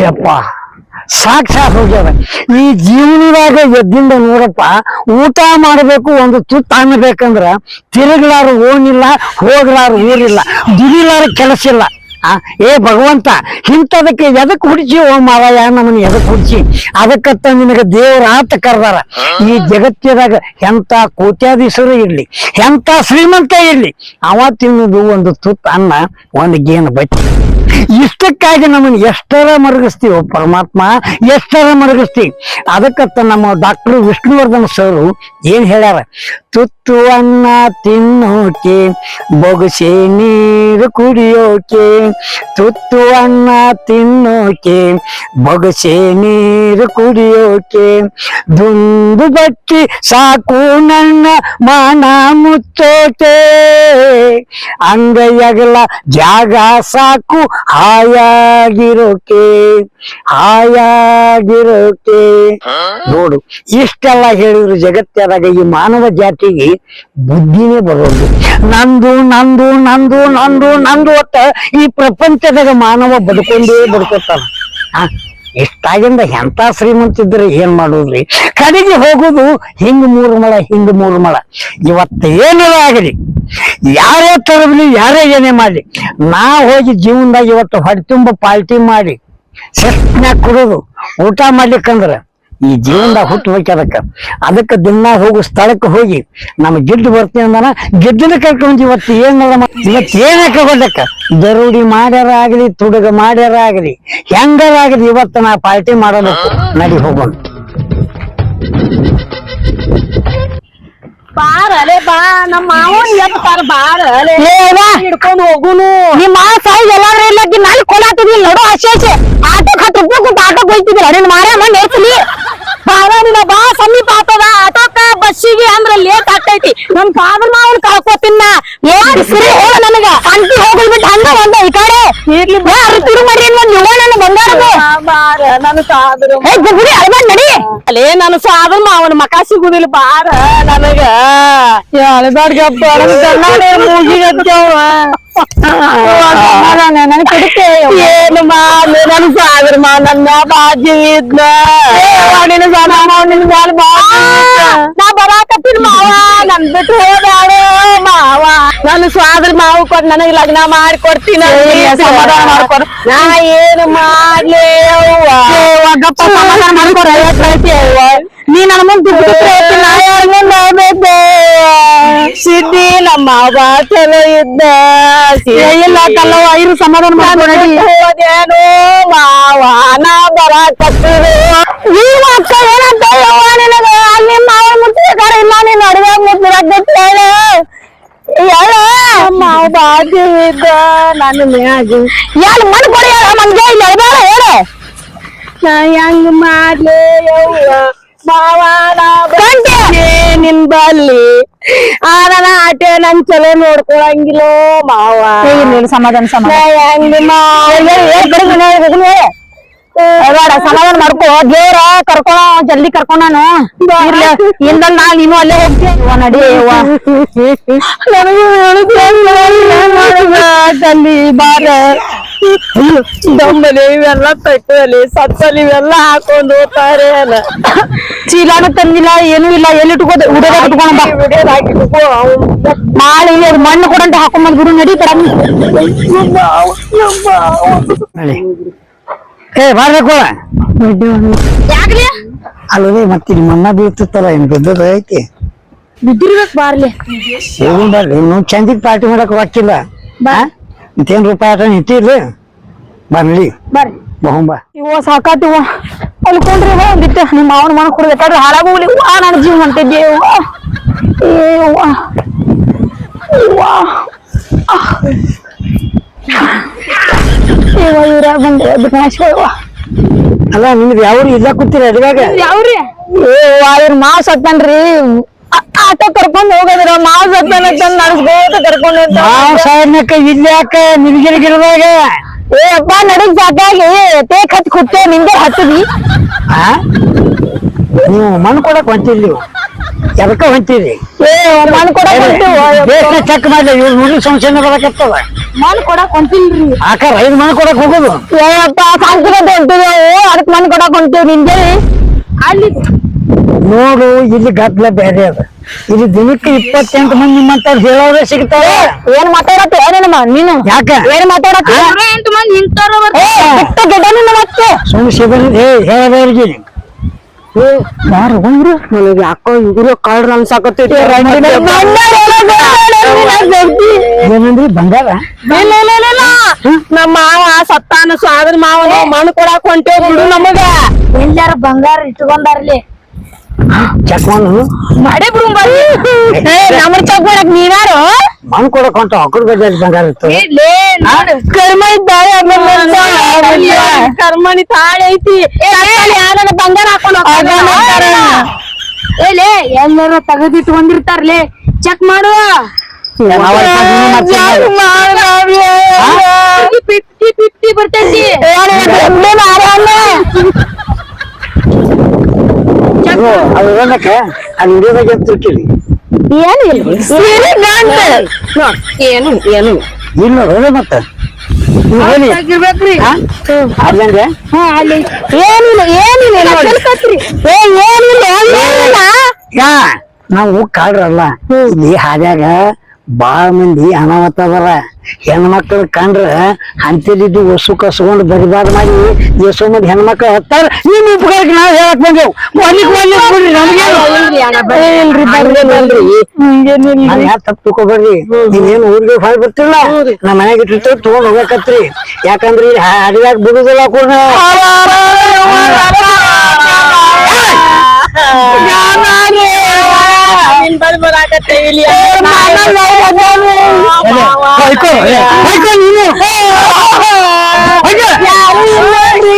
ಯಪ್ಪ ಸಾಕ್ಷಾತ್ ಹೋಗ್ಯದ ಈ ಜೀವನದಾಗ ಎದ್ದಿಂದ ನೋಡಪ್ಪ. ಊಟ ಮಾಡಬೇಕು, ಒಂದು ತುತ್ತು ಅನ್ನಬೇಕಂದ್ರ ತಿರುಗ್ಲಾರ ಓಣಿಲ್ಲ, ಹೋಗ್ಲಾರ ಊರಿಲ್ಲ, ದುಡಿಲಾರ ಕೆಲಸ ಇಲ್ಲ. ಏ ಭಗವಂತ, ಇಂಥದಕ್ಕೆ ಎದಕ್ ಹುಡ್ಚಿ ಓ ಮಾವಯ್ಯ ನಮ್ಮನ್ನ ಎದಕ್ ಹುಡ್ಚಿ? ಅದಕ್ಕತ್ತ ನಿನಗ ದೇವ್ರ ಆತ ಕರ್ದಾರ. ಈ ಜಗತ್ತಿದಾಗ ಎಂತ ಕೋಟ್ಯಾಧೀಶರು ಇರ್ಲಿ, ಎಂತ ಶ್ರೀಮಂತ ಇರ್ಲಿ, ಅವ ತಿನ್ನೋದು ಒಂದು ತುತ್ತು ಅನ್ನ, ಒಂದು ಗೇನು ಬಟ್ಟೆ. ಇಷ್ಟಕ್ಕಾಗಿ ನಮ್ಮನ್ನ ಎಷ್ಟರ ಮರಗಿಸ್ತೀವ ಪರಮಾತ್ಮ, ಎಷ್ಟರ ಮರಗಿಸ್ತೀವಿ. ಅದಕ್ಕತ್ತ ನಮ್ಮ ಡಾಕ್ಟರ್ ವಿಷ್ಣುವರ್ಧನ್ ಸರ್ ಏನ್ ಹೇಳ್ಯಾರ, ತುತ್ತು ಅನ್ನ ತಿನ್ನೋಕೆ, ಬೊಗಸೆ ನೀರು ಕುಡಿಯೋಕೆ, ತುತ್ತು ಅನ್ನ ತಿನ್ನೋಕೆ, ಬೊಗಸೆ ನೀರು ಕುಡಿಯೋಕೆ, ದುಂದು ಬಟ್ಟಿ ಸಾಕು ನನ್ನ ಮಾನ ಮುಚ್ಚೋಕೆ, ಅಂಗೈಯಗಲ ಜಾಗ ಸಾಕು ಹಾಯಾಗಿರೋಕೆ, ಹಾಯಾಗಿರೋಕೆ. ನೋಡು, ಇಷ್ಟೆಲ್ಲ ಹೇಳಿದ್ರು ಜಗತ್ತಾದಾಗ ಈ ಮಾನವ ಜಾತಿಗೆ ಬುದ್ಧಿನೇ ಬರೋದು. ನಂದು ನಂದು ನಂದು ನಂದು ನಂದು ಒಟ್ಟ ಈ ಪ್ರಪಂಚದಾಗ ಮಾನವ ಬದುಕೋತಾನ. ಇಷ್ಟಾಗಿಂದ ಎಂತ ಶ್ರೀಮಂತ ಇದ್ರೆ ಏನ್ ಮಾಡೋದ್ರಿ? ಕಡೆಗೆ ಹೋಗುದು ಹಿಂಗ್ 3 ಮಳ, ಹಿಂಗ್ 3 ಮಳ. ಇವತ್ತ ಏನಾರ ಆಗಲಿ, ಯಾರೇ ತರಬಲಿ, ಯಾರೇ ಏನೇ ಮಾಡ್ಲಿ, ನಾ ಹೋಗಿ ಜೀವನದಾಗ ಇವತ್ತು ಹೊಟ್ಟೆ ತುಂಬ ಪಾಲ್ಟಿ ಮಾಡಿ ಸೆಟ್ನ್ಯಾಗ ಕುಡಿದು ಊಟ ಮಾಡ್ಲಿಕ್ಕಂದ್ರ ಈ ಜೀವನದಾಗ ಹುಟ್ಟಬೇಕು. ಅದಕ್ಕೆ ದಿನ ಹೋಗು ಸ್ಥಳಕ್ಕೆ ಹೋಗಿ ನಮ್ಮ ಗಿಡ್ಡು ಬರ್ತೀವಿ ಅಂದಾನ, ಗಿಡ್ಡನ ಕರ್ಕೊಂಡು ಇವತ್ತು ಏನ ಕಳ್ಕೊಂಡಕ್ಕ ದರೋಡಿ ಮಾಡ್ಯಾರ ಆಗ್ಲಿ, ತುಡುಗ ಮಾಡ್ಯಾರ ಆಗ್ಲಿ, ಹೆಂಗಾರ ಆಗ್ಲಿ, ಇವತ್ತು ನಾ ಪಾರ್ಟಿ ಮಾಡಬೇಕು. ನಡಿ ಹೋಗೋಣ. ಬಾರಲೆ ಬಾ, ನಮ್ಮ ಮಾವನ್ ಎತ್ತಾರ ಬಾರಲೆ ಹಿಡ್ಕೊಂಡು ಹೋಗುನು. ನಿಮ್ಮ ಸಾಯಿ ಎಲ್ಲಾದ್ರೂ ಇಲ್ಲಕ್ಕೆ ನಾಳೆ ಕೊಲಾತಿದ್ವಿ ನೋಡು. ಆಶೆ ಆಟೋ 10 ರೂಪಾಯಿ ಕೊಟ್ಟು ಆಟೋಕ್ ಹೋಯ್ತಿದ್ವಿ. ಅಡಿನ ಮಾರಮ್ಮ ನೇರ್ಸಲಿ ಬಾರ, ನಿನ್ನ ಬಾ ಸಮೀಪ ಆಗ್ತದ. ಆಟೋಕ ಬಸ್ಸಿಗೆ ಅಂದ್ರ ಲೇಟ್ ಆಗ್ತೈತಿ. ನಮ್ ಫಾದರ್ ಮಾವನ್ ಕಳ್ಕೊತಿನ್ನ ಸರಿ ಹೋಗ. ನನಗ ಅಂಟಿ ಹೋಗ್ಬಿಟ್ಟು ಹಂಗ ಒಂದ ಈ ಕಡೆ ಇರ್ಲಿ ತಿರು ಮಾಡಿ ನನ್ನ ಬಂಗಾರದ ಬಾರ. ನನ್ನ ಸಾದ್ರ ಗುಡಿ ಅಳ್ಬಾರ್ದು ನಡಿ. ಅಲ್ಲೇ ನನ್ನ ಸಾದ್ರ ಮಾವನ ಮಕ ಸಿಗುದಿಲ್ಲ. ಬಾರ ನನಗ ಅಳ್ಬಾರ್ಗಪ್ಪ ಮೂಗಿಗತ್ತವ ನನ್ ಕಡಿಕೆ ಏನು ಮಾಡ್ಲಿ. ನನ್ನ ಸಾದ್ರ ಮಾವ ನನ್ನ ಬಾಜಿ ಇದ್ನ ನಾ ಬರಾಕತ್ತೀನಿ ಮಾವ, ನನ್ ಬಿಟ್ಟು ಹೋದಾಳ ಮಾವ. ನನ್ನ ಸ್ವಾದ್ರ ಮಾವ ಕೊಟ್ಟು ನನಗ್ ಲಗ್ನ ಮಾಡಿಕೊಡ್ತೀನಿ. ಸಮಾಧಾನ ಮಾಡ್ಕೊಡ. ನಾ ಏನು ಮಾಡ್ಲಿ ಗಪ್ಪ ಸಮಾಧಾನ ಮಾಡ್ಕೊಡ. ನೀ ನನ್ನ ಮುಂದೆ ನಾ ಯಾರ ಮುಂದೆ ಸಿದ್ದಿ ನಮ್ಮ ಮಾವ ಚಲೋ ಇದ್ದ ಇಲ್ಲ ಕಲ್ಲವ ಇರು ಸಮಾಧಾನ ಮಾಡ್ಕೊಡಿ. ಹೋದೇನು ಮಾವ, ನಾ ಬರಾಕತ್ತೀನಿ. ನೀವ್ ಅಕ್ಕ ಏನಂತ ಯವ್ವ ನಿನಗ ಅಲ್ಲಿ ಮಾವ ಮುಟ್ಟಿದಾರ ಇಲ್ಲ ನೀನ್ ಅಡುಗೆ ಮುಟ್ಟಿರಾಕ ಹೇಳ ಮಾವ ಬಾಜು ಇದ್ದ ನನ್ನ ಮ್ಯಾಗ ಯಾರು ಮನ್ ಕೊಡಿ ನಮ್ಗೆ ಇಲ್ಲಿ ಅಳ್ಬೇಡ ಹೇಳ. ನಾ ಹೆಂಗ್ ಮಾಡ್ಲಿ ಯವ್ವ ಮಾವ, ನಿನ್ ಬಲ್ಲಿ ನನ್ನ ಆಟೆ ನನ್ ಚಲೋ ನೋಡ್ಕೊಳಂಗಿಲ್ಲೋ ಮಾವ. ಸಮಾಧಾನ ಹೆಂಗ್ ಬೇಡ ಸಮಾಧಾನ ಮಾಡ್ಕೋ. ದೇವ್ರ ಕರ್ಕೊ ಜಲ್ದಿ ಕರ್ಕೊ. ನಾನು ಇಂದ ನೀನು ಅಲ್ಲೇ ಹೋಗ್ತೀಯ. ನಡಿ ನನಗೆ ಬಾರ ದಮ್ಮಲಿ ಇವೆಲ್ಲ ತಟ್ಟಲಿ ಸತ್ತಲಿ ಇವೆಲ್ಲ ಹಾಕೊಂಡು ಹೋಗ್ತಾರೆ. ಚೀಲಾನು ತಂದಿಲ್ಲ, ಏನೂ ಇಲ್ಲ. ಎಲ್ಲಿ ಇಟ್ಕೋದ ಉಡೋದ ಇಟ್ಕೊಂಡ ನಾಳೆ ಇಲ್ಲಿ ಮಣ್ಣು ಕೊಡಂತ ಹಾಕೊಂಡ್ ಗುರು. ನಡಿ ಕಡ ಏ ಬಾರ್ಬೇಕು ಯಾಕ್ರಿ ಅಲ್ಲದೆ ಮತ್ತೆ ನಿಮ್ಮ ಅನ್ನ ಬೀಳ್ತಿತ್ತಲ್ಲ, ಏನ್ ಬಿದ್ದದ ಐತಿ? ಬಿದ್ದಿರ್ಬೇಕು. ಬಾರ್ಲಿ ಹೋಗಿ ಬರ್ಲಿ. ನೀವು ಚಂದಿಗ್ ಪಾರ್ಟಿ ಮಾಡಕ್ ಹಾಕಿಲ್ಲ. ಮತ್ತೇನ್ ರೂಪಾಯಿ ಆಟ ನಿಂತಿರ್ಲಿ. ಬರ್ಲಿ ಬರ್ರಿ ಬಹುಂಬ. ಇವ ಸಾಕಾತಿವ ಅಲ್ಕೊಂಡ್ರಿ ಒಂದಿಟ್ಟ ನಿಮ್ಮ ಮಾವನ ಮನ ಕೊಡ್ಬೇಕಾದ್ರೆ ಹಾಳಾಗೋಗ್ಲಿ. ನನ್ನ ಜೀವ ಹೊಂಟಿದ್ದೆ ಇವ್ರ ಬಂದ್ರೆ ಅದಕ್ಕ ಅಲ್ಲ ನಿಮ್ದು ಯಾವ್ರು ಇಲ್ಲ ಕೂತೀರಿ ಅಡ್ಗಾಗ? ಯಾವ್ರಿ ಇವ್ರ ಮಾವ್ ಸತ್ತನ್ರಿ. ಆಟೋ ಕರ್ಕೊಂಡ್ ಹೋಗದ್ರ ಮಾವ್ ಸತ್ತನಂತ ನಡ್ಸ್ಕೋತ ಕರ್ಕೊಂಡ್ ಮಾವ್ ಸಾಯನಕ್ಕ ಇಲ್ಲಿ ಯಾಕ ನಿಲ್ಗಿಲ್ಗಿಲ್ದಾಗ? ಏ ಅಪ್ಪ ನಡಕ್ ಸಾಕಾಗಿ ತೇಕ್ ಹತ್ ಕುತ್ತೆ ನಿಂದೆ ಹತ್ತದಿ. ನೀವು ಮಣ್ಣು ಕೊಡಕ್ ಹೊಂಟಿಲ್, ನೀವು ಎದಕ್ಕ ಹೊಂಟಿರಿ? ಏ ಮಣ್ಣು ಕೊಡಕ್ ಚೆಕ್ ಮಾಡ್ಲಿ. ಇವ್ರು ನೋಡಿ ಸಂಶಯ ಬರಕತ್ತದ. ಮನ್ ಕೊಡಕ್ ಹೊಂಟಿಲ್ರಿ ಆಕಾರ 5 ಮನೆ ಕೊಡಕ್ ಹೋಗೋದು ಏಯಪ್ಪ ಸಾಂಸ್ಕೃತಿಕ ಹೊಂಟಿದೇವು ಅದಕ್ ಮನ್ ಕೊಡಕ್ ಹೊಂಟೇವ್ ನಿಂಗೆ ಅಲ್ಲಿ ನೋಡು ಇಲ್ಲಿ ಗದ್ಲ ಬೇರೆ ಅದ ಇಲ್ಲಿ ದಿನಕ್ಕೆ 28 ಮಂದಿ ನಿಮ್ಮಂತವ್ರು ಹೇಳೋರೇ ಸಿಗ್ತಾರೆ ಏನ್ ಮಾತಾಡತ್ತೆ ಏನೇನಮ್ಮ ನೀನು ಯಾಕ ಏನ್ ಮಾತಾಡತ್ತೆ 8 ಮಂದಿ ಇಂತವ್ರ ಗಿಡ್ಡ ನಿನ್ನ ಮತ್ತೆ ಸುಮ್ ಶಿಬಿರ ಹೇಳೋರಿಗೆ ಯಾರು ಹೋಗ್ರು ನನಗೆ ಯಾಕೋ ಇವ್ರು ಕಾಳ್ರ ಅನ್ಸಾಕತ್ತೈತಿ ಏನಂದ್ರಿ ಬಂಗಾರ ನಮ್ಮ ಮಾವ ಸತ್ತಾನ ಸ್ವಾದ್ರ ಮಾವನ ಮಣ್ಣು ಕೊಡಾಕ್ ಹೊಂಟೇವ್ ಬಿಡು ನಮಗ ಎಲ್ಲಾರ ಬಂಗಾರ ಇಟ್ಕೊಂಡಾರ್ಲಿ ಚೆಕ್ ಮಾಡು ಮಾಡೇ ಬಿಡು ನಮ್ಮ ಚೆಕ್ ಮಾಡಕ್ ನೀವ್ಯಾರು ಮಣ್ಣು ಕೊಡಕ್ ಹೊಂಟ ಅಕ್ಕಡ ಗಜ ಬಂಗಾರ ಇತ್ತು ಕರ್ಮ ಇದ್ದಾಳೆ ಕರ್ಮನಿ ತಾಳೆ ಐತಿ ಯಾರ ಬಂಗಾರ ಹಾಕೊಂಡು ಏಲೇ ಎಲ್ಲಾರ ತೆಗೆದಿಟ್ಕೊಂಡಿರ್ತಾರ್ಲೆ ಚೆಕ್ ಮಾಡು 50-50 ಬರ್ತೈತಿ ಅದು ಏನಕ್ಕೆ ಅಲ್ಲಿ ಹಿಡಿಯೋದಾಗ ತಿಳ್ಕಿರಿ ಏನು ಏನು ಇಲ್ಲ ಹೇಳಿ ಮತ್ತೆ ನೀವು ಹೇಳಿ ಆಗಿರ್ಬೇಕ್ರಿ ಅಲ್ಲಂದ್ರೆ ಏನಿಲ್ಲ ಏನಿಲ್ಲ ಏನಿಲ್ಲ ಯಾ ನಾವು ಕಾಡ್ರಲ್ಲ ಇಲ್ಲಿ ಹಾದ್ಯಾಗ ಬಾಳ ಮಂದಿ ಅನಾವತ್ತ ಅದರ ಹೆಣ್ಮಕ್ಳು ಕಂಡ್ರ ಅಂತೇಳಿದ್ದು ಹೊಸು ಕಸ್ಕೊಂಡು ಬರಿಬಾರ್ದು ಮಾಡಿ ಎಷ್ಟೋ ಮಂದಿ ಹೆಣ್ಮಕ್ಳು ಹತ್ತಾರ ನಿಮ್ ಉಪಕಾರಕ್ಕೆ ನಾವ್ ಹೇಳಕ್ ಬಂದೇವು ಯಾರು ತಪ್ಪು ತಿಳ್ಕೊಬೇಡ್ರಿ ನೀವೇನು ಊರಿಗೆ ಹೊರಗೆ ಬರ್ತಿಲ್ಲ ನಮ್ಮ ಮನೆಗೆ ಇಟ್ಟಿರ್ತೇವೆ ತಗೊಂಡ್ ಹೋಗಕತ್ರಿ ಯಾಕಂದ್ರೆ ಇಲ್ಲಿ ಅಡಿಯಾಗ ಬಿಡುದಿಲ್ಲ ಕೂಡ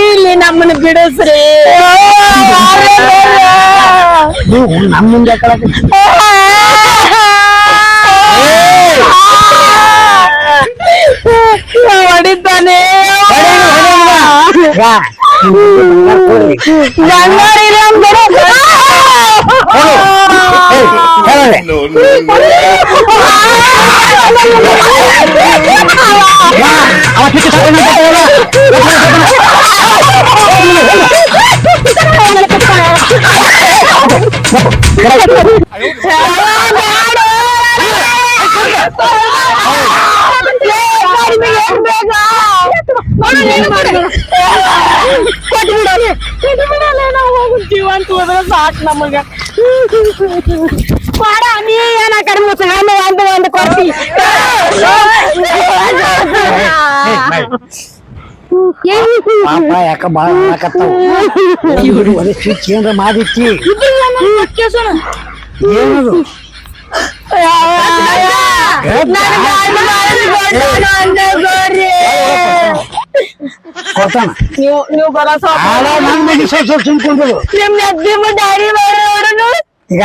ಇಲ್ಲಿ ನಮ್ಮನ್ನ ಬಿಡಿಸ್ರಿ ನೀವು ನಮ್ಮ ಮುಂದೆ ಹೊಡಿತಾನೆ ಜೀವಂತ ಹೋದ್ರೆ ಸಾಕ್ ನಮಗ ಮಾಡ ನೀ ಏನ ಕಡಿಮೆ ಒಂದು ಕೊಡ್ತಿ ಪಾಪ ಯಾಕ ಬಾಳ ಮಾಡಕತ್ತಾವ ಸ್ವಿಚ್ ಏನ್ರ ಮಾಡಿಚ್ಚಿ ಏನದು ಕೊಡ್ತಾನ ನೀವು ಬರೋ ನನ್ ಬಗ್ಗೆ ಸ್ವಲ್ಪ ಸುಮ್ಕೊಂಡ್ರು ನಿಮ್ ನದ್ದಿ ಡ್ಯಾಡಿ ಮಾಡೋರು ಈಗ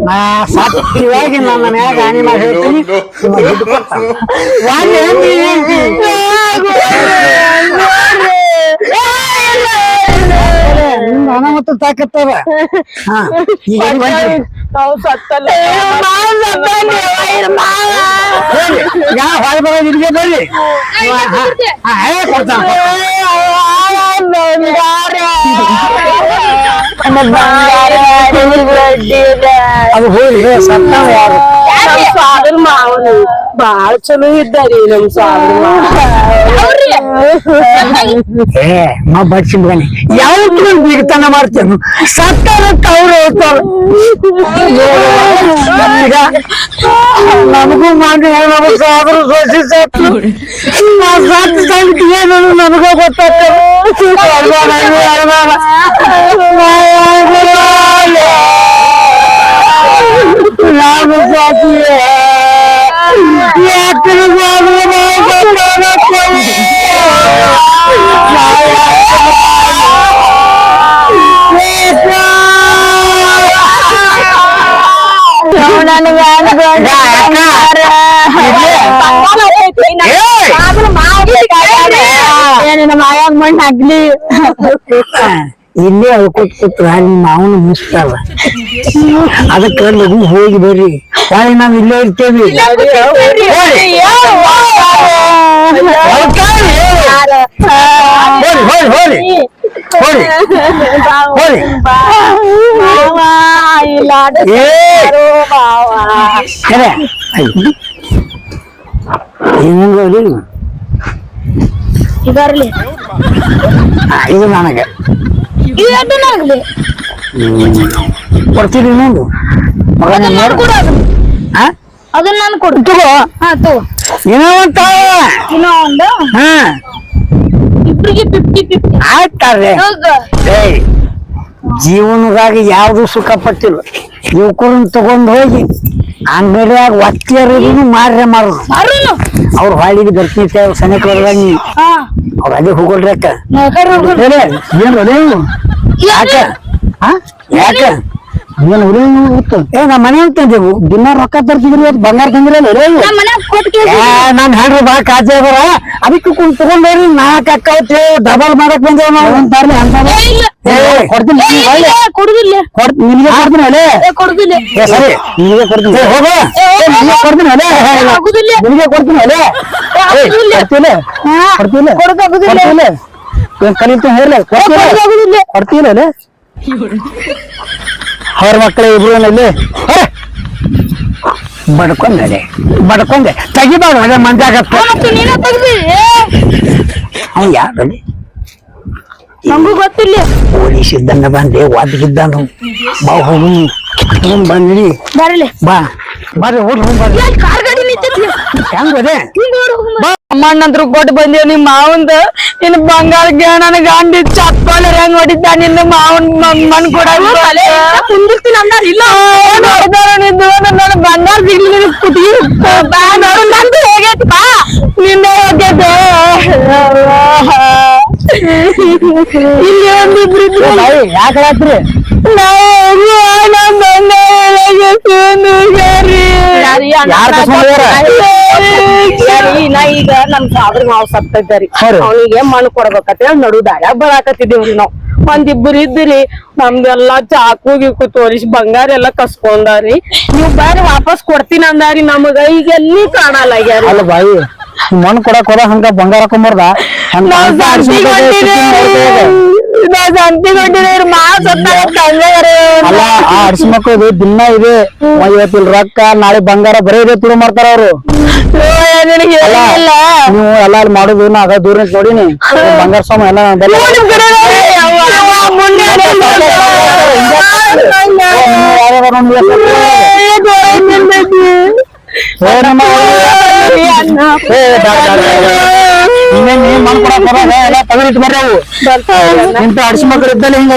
ನಾ ಸತ್ಯವಾಗಿ ನನ್ನ ಮ್ಯಾಗ ಹಾನಿ ಮಾಡಿ ಹೇಳ್ತೀನಿ ದುಡ್ಡು ಕೊಡ್ತಾನ ನಿಮ್ದು ಅನಾಮತ್ತ ತಾಕತ್ತವ ಹಾ ಈಗ ನಾವು ಸತ್ತಲ್ಲ ಯಾ ಹೊರ ಬರೋದು ಇಲ್ಲಿಗೆ ಬರ್ರಿ ಕೊಡ್ತಾನ ಅದು ಹೋಗಿ ಸತ್ತ ಯಾರು ಸಾದ್ರ ಮಾವನು ಬಾಳ ಚಲೋ ಇದ್ದಾರಿ ನಮ್ ಸಾದ್ರ ಏ ಮಾ ಬಡ್ಸಿ ಮಗನಿ ಯಾವತ್ತೂ ಬಿಗ್ತಾನ ಮಾಡ್ತೇನು ಸತ್ತಾರತ್ತ ಅವ್ರು ಹೇಳ್ತಾರ ಈಗ ನಮಗೂ ಮಾಡಿ ನಮ್ಮ ಸಾದ್ರು ಸೋಸಿ ಸತ್ತು ನಾ ಸತ್ತು ಸಂಗತಿ ಏನು ನನಗೂ ನಾನು ಸಾತಿಯೇ ಯಾಕೆ ಮಾಯಾಗ ಮಣ್ಣು ಆಗ್ಲಿ ಇಲ್ಲೇ ಅಳ್ಕೊತ ಕೂತ್ರ ನಿಮ್ಮ ಅವನು ಮುಸ್ತಾರ ಅದಕ್ಕೆ ಲಘು ಹೋಗಿ ಬರ್ರಿ ಹೊಳ್ಳಿ ನಾವ್ ಇಲ್ಲೇ ಇರ್ತೇವಿ ಹೋಳಿ ಹೋಳಿ ಹೋಳಿ ಹೋಳಿ ಖರೆ ಏನಂಗ ಇದರ್ಲಿ ಇದು ನನಗೆ ಆಗ್ಲಿ ಕೊಡ್ತೀರಿ ಇನ್ನೊಂದು ಮಗನ ನೋಡು ಹಾ ಅದನ್ನ ನಾನು ಕೊಡು ತಗೋ ಹಾ ತಗೋ ಏನೋ ಅಂತ ಇನ್ನೂ ಒಂದು ಹಾ ಇಬ್ರಿಗೆ 50-50 ಆಯ್ತಾರ್ರೆ ಏಯ್ ಜೀವನದಾಗ ಯಾವ್ದು ಸುಖ ಪಟ್ಟಿಲ್ಲ ಯುವಕರನ್ನ ತಗೊಂಡ್ ಹೋಗಿ ಅಂಗಡಿಯಾಗ ಒತ್ತಿಯರಿಗೂ ಮಾರ್ರೆ ಮಾರೋದು ಮಾರುನು ಅವ್ರ ಹೊಳಿಗೆ ಬರ್ತಿದ್ದೆ ಅವ್ರ ಸನಿಕ್ ಬರ್ದಾಗ ನೀ ಹಾ ಅವ್ರ ಅದೇ ಹೋಗೋಲ್ರಿ ಅಕ್ಕ ಏನ್ ಯಾಕ ಯಾಕ ಏನ್ ಗೊತ್ತು ಏ ನಾ ಮನೆ ಅಂತಂದೇವು ದಿನ ರೊಕ್ಕ ತರ್ತಿದ್ರಿ ಇವತ್ತು ಬಂಗಾರ ತಂದಿರಲ್ಲ ನಮ್ಮ ಮನ್ಯಾಗ ಕೊಟ್ಟು ನಾನ್ ಹೇಳ್ರಿ ಬಾ ಕಾಜೆ ಬರ ಅದಕ್ಕೆ ಕುಂತ್ ತಗೊಂಡೇರಿ ನಾಲ್ಕು ಅಕ್ಕ ಡಬಲ್ ಮಾಡಕ್ ಬಂದೇವ್ ನಾವು ತರ್ಲಿ ಅಂತ ಕೊಡ್ತೀನಿ ಕೊಡುದಿಲ್ಲ ನಿನಗೆ ಕೊಡ್ತೀನಿ ಅಲ್ಲೇ ಕೊಡುದಿಲ್ಲ ಸರಿ ನಿನಗೆ ಕೊಡ್ತೀನಿ ಹೋಗ ನಿನಗೆ ಕೊಡ್ತೀನಿ ಅಲ್ಲೇ ಆಗುದಿಲ್ಲ ನಿನಗೆ ಕೊಡ್ತೀನಿ ಅಲ್ಲೇ ಕೊಡ್ತಿಲ್ಲ ಕೊಡ್ತಿಲ್ಲ ಕಲಿತು ಹೇಳ ಕೊಡ್ತಿಲ್ಲ ಕೊಡ್ತಿಲ್ಲ ಅಲ್ಲೇ ಅವ್ರ ಮಕ್ಕಳ ಇಬ್ರು ಅಲ್ಲಿ ಬಡ್ಕೊಂಡೆ ತೆಗಿಬಾರ್ದು ಅದೇ ಮಂಜಾಗತ್ತೆ ನೀನೇ ತೆಗ್ದಿ ಅವ್ ಯಾರಲ್ಲಿ ನಂಗೂ ಗೊತ್ತಿಲ್ಲ ಪೊಲೀಸ್ ಇದ್ದಂಗ ಬಂದೆ ಒದಗಿದ್ದಾನು ಬಾ ಹೋಗಿ ಬಂದ್ರಿ ಬರಲಿ ಬಾ ಬರ್ರಿ ಹೋಗಿ ಬರ್ರಿ ಕಾರ್ ಗಾಡಿ ನಿಂತೈತಿ ಹೆಂಗ್ ಅದೇ ಅಮ್ಮಣ್ಣಂದ್ರು ಕೊಟ್ಟು ಬಂದೇವ್ ನಿಮ್ ಮಾವಂದ ಇನ್ ಬಂಗಾರ ನನ್ ಗಂಡಿ ಚಪ್ಪಾಳೆ ಹೆಂಗ್ ಹೊಡಿದ್ದ ನಿನ್ನ ಮಾವನ್ ಮಣ್ ಕೊಡ ಕುಂದಿರ್ತೀನಿ ಅಂದಾರ ಇಲ್ಲ ನಿಂದು ನನ್ನ ಬಂಗಾರ ಸಿಗ್ಲಿ ಕುಟಿ ನಂದು ಹೇಗೈತಿ ಬಾ ನಿನ್ನೆ ಹೋಗ್ಯದ ಇಲ್ಲಿ ಒಂದಿಬ್ರು ಯಾಕೆ ರಾತ್ರಿ ನಾ ಈಗ ನಮ್ ಸಾಬ್ರ ಮಾವ್ ಸತ್ತೈತಾರಿ ಅವನಿಗೆ ಮಣ್ಣು ಕೊಡ್ಬೇಕಂತ ನಡುದಾಳ ಬರಾಕತ್ತಿದೇವ್ರಿ ನಾವ್ ಒಂದಿಬ್ಬರು ಇದ್ರಿ ನಮ್ದೆಲ್ಲಾ ಚಾಕು ಗೀಕು ತೋರಿಸಿ ಬಂಗಾರ ಎಲ್ಲಾ ಕಸ್ಕೊಂಡಾರಿ ನೀವ್ ಬರ್ರಿ ವಾಪಸ್ ಕೊಡ್ತೀನಿ ಅಂದಾರಿ ನಮಗ ಈಗ ಎಲ್ಲಿ ಕಾಣಲ್ಲ ಆಗ್ಯಾರ ಅಲ್ಲ ಬಾಯಿ ಮಣ್ಣು ಕೊಡಕ್ ಹೋದ ಹಂಗ ಬಂಗಾರ ಹಾಕೊಂಬಾರ್ದ ಸಂತಿಗೊಂಡಿರಿ ಮಾವ್ ಸತ್ತ ಅಲ್ಲ ಆ ಅಡ್ಸಿ ಮಕ್ಕಳು ದಿನ ಇದೆ ಇವತ್ತಿಲ್ ರೊಕ್ಕ ನಾಳೆ ಬಂಗಾರ ಬರೀ ಇದೆ ತುಳು ಮಾಡ್ತಾರ ಅವ್ರು ನೀವು ಎಲ್ಲ ಅಲ್ಲಿ ಮಾಡುದು ನಾ ಅದ ದೂರ ನೋಡಿನಿ ಬಂಗಾರ ಸ್ವಾಮಿ ಎಲ್ಲ ಮಣ್ಣು ಕೊಡಕ್ ಹೋದಾಗ ಎಲ್ಲ ತಗರಿಟ್ಟು ಬರ್ರಿ ಅವು ಇಂತ ಅಡ್ಸಿ ಮಕ್ಕಳು ಇದ್ದಲ್ಲಿ ಹಿಂಗ